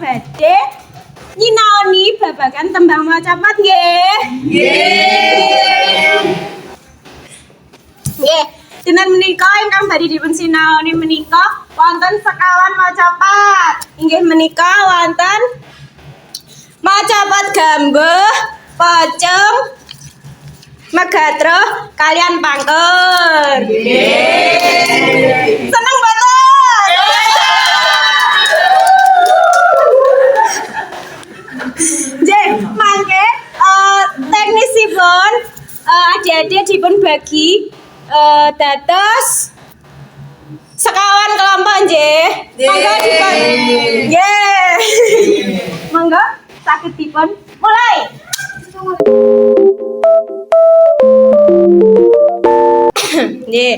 badhe nyinaoni babagan tembang macapat nggih. Nggih, dinten menika ingkang badhe dipun sinaoni menika wonten sekawan macapat. Inggih menika wonten macapat gambeh, pocong, megatro kalian pangker. Seneng banget. Nggih, mangke teknisipun adik-adik dipun bagi dados sekawan kelompok nggih. Monggo dipun. Nggih. Monggo saged dipun mulai. Nggih.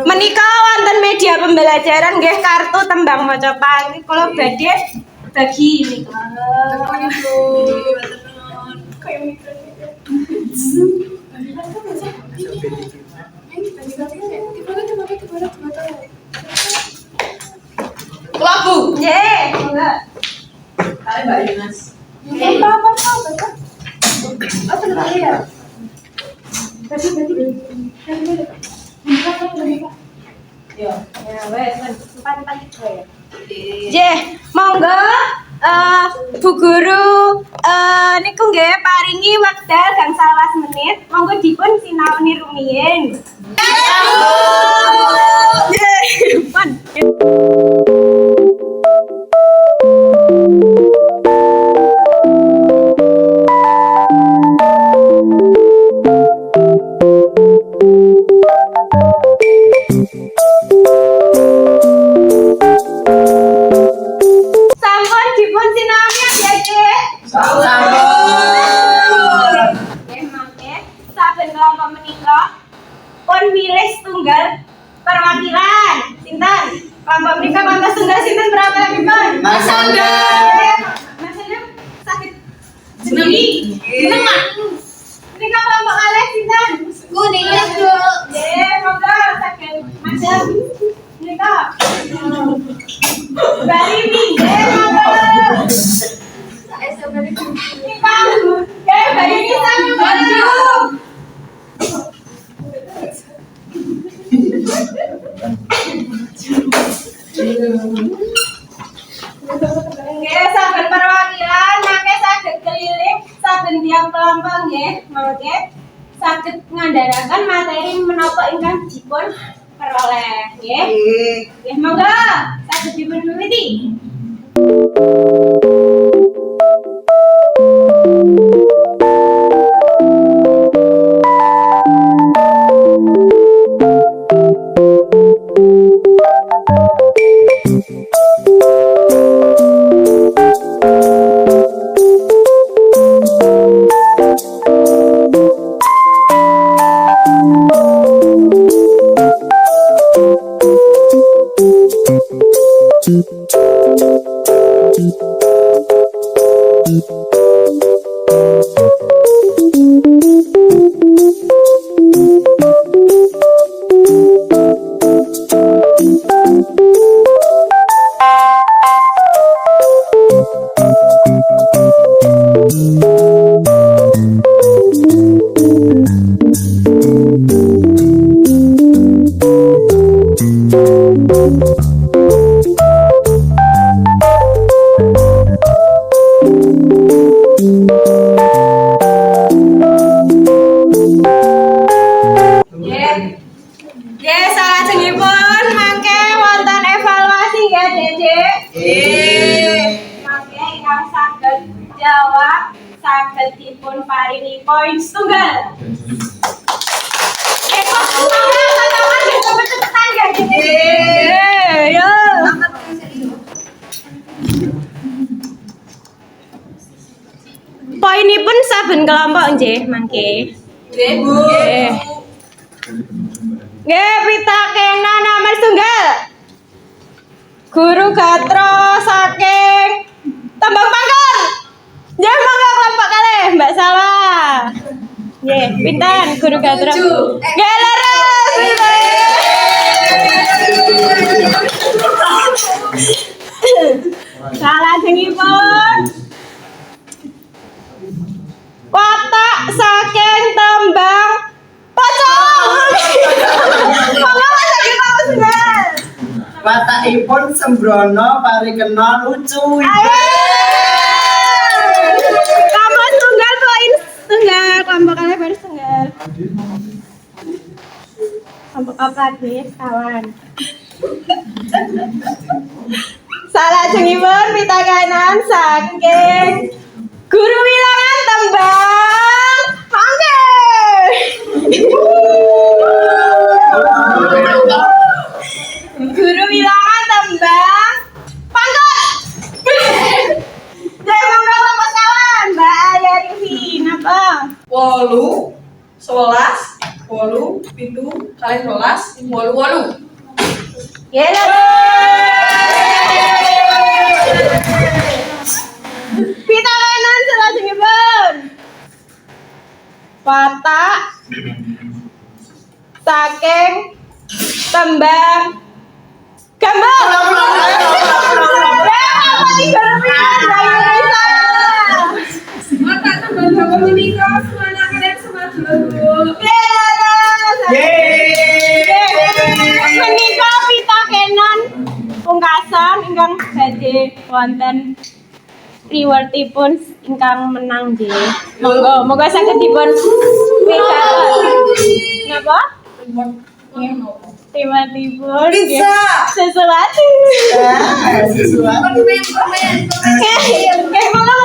Menika wonten media pembelajaran nggih kartu tembang macapat. Kula badhe bagi niku. Lagu. Nggih, monggo. Kalian Mbak Yunas. Ya, wes, empat ya. Nggih, monggo Bu Guru niku nggih paringi wekdal gangsal 11 menit. Monggo dipun sinaoni rumiyin. Nggih, pan. Sampun dipun sinaoni adik-adik. Nggih, mangke saben kelompok menika pun milih setunggal perwakilan. Sinten? Kelompok menika kelompok tunggal sinten berapa pun? Mas Angga. Mas Angga sakit sendiri. Meneng Mak. Menika kelompok kalih sinten? Kuning. Nggih, monggo saged masuk. Menika. Bari nggih, monggo. Menika. Nggih, bari kita monggo. Nggih, saben perwakilan mangke saged keliling saben tiap kelompok nggih, mangke saged ngandharaken materi menapa ingkang dipun peroleh nggih. Nggih, monggo saged dipun miwiti. Nggih, salajengipun mangke wonten evaluasi nggih, Dek. Mangke ingkang saged jawab saged dipun paringi poin setunggal. Kok teman-teman cepet-cepetan nggih, Dek. Yo. Poinipun saben kelompok nggih, mangke. Nggih, Bu. Nggih, pitakena nomor setunggal. Guru Gatra saking Tembang Pangkor. Nggih, monggo kelompok kalih, Mbak Salwa. Nggih, pinten Guru Gatra? Nggih, leres. Salah Watakipun sembrono parikena lucu. Ayo. Kamu tunggal poin tunggal, kelompok kalian baru tunggal. Kelompok apa nih, kawan? Salah jengipun pitakanan saking guru bilangan tembang mangke. Guru bilangan tembang pangkot. Saya mau ngomong kawan, Mbak Alia Rifin apa? 8, 11, 8, 7, kali 12, 8. Yeay. Pitakanan salajengipun. Watak saking tembang gambang. Mata teman-teman menikah semuanya kalian semua dulu. Menika pitakenan pungkasan ingkang badhe wonten rewardipun ingkang menang nggih. Moga saged dipun pitaken. Napa? Rewardipun Bisa. sesuatu. Sesuatu. Oke, moga.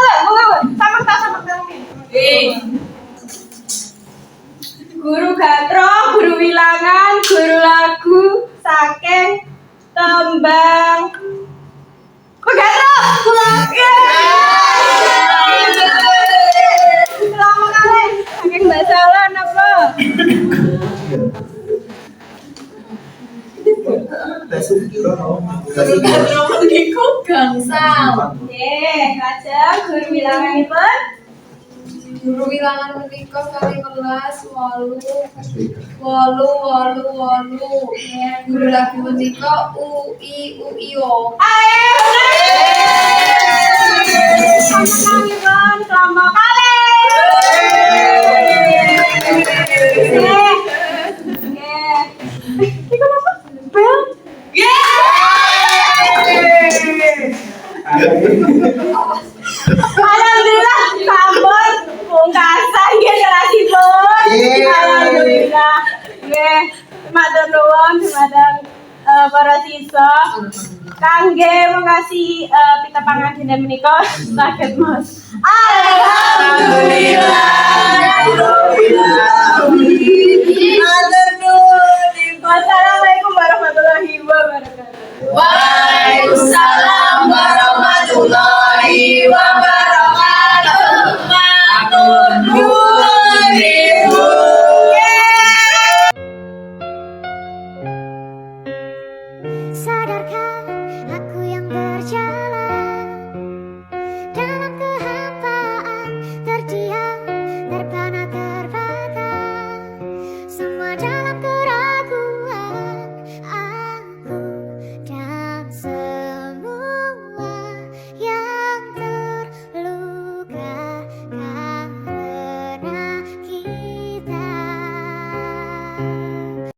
Sama Guru Gatro, guru bilangan, guru lagu, saking tembang Pegatro. Selamat kali, saking Mbak Salan apa? Basuki. Menikah gangsal. Lajeng guru bilanganipun. Guru bilangan menikah kali 11, 8. Guru lagi menikah UIO. Ayo, menangipun kelompok kali. Ini kenapa? Bel? Alhamdulillah, sampun pungkasan generasipun. Alhamdulillah. Nggih, matur nuwun dumateng para siswa. Kangge mengasi pita pangandinan menika saged Mas. Alhamdulillah. Wassalamualaikum warahmatullahi wabarakatuh. Waalaikumsalam warahmatullahi wabarakatuh. Matur nuwun Ibu. Sadarkah